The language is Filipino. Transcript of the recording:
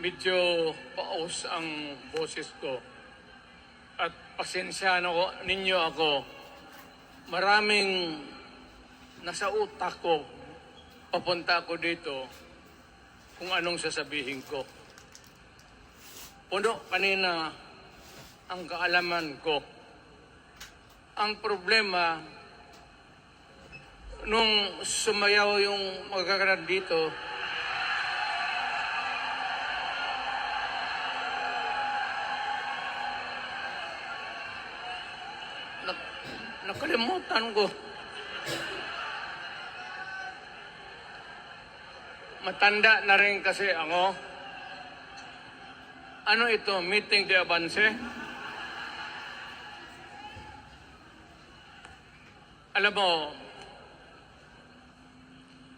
medyo paus ang boses ko. At pasensyahan ninyo ako. Maraming nasa utak ko, papunta ako dito kung anong sasabihin ko. Puno kanina ang kaalaman ko. Ang problema, nung sumayaw yung magkakaroon dito, nakalimutan ko. Matanda na rin kasi ako. Ano ito? Meeting de avance? Alam mo,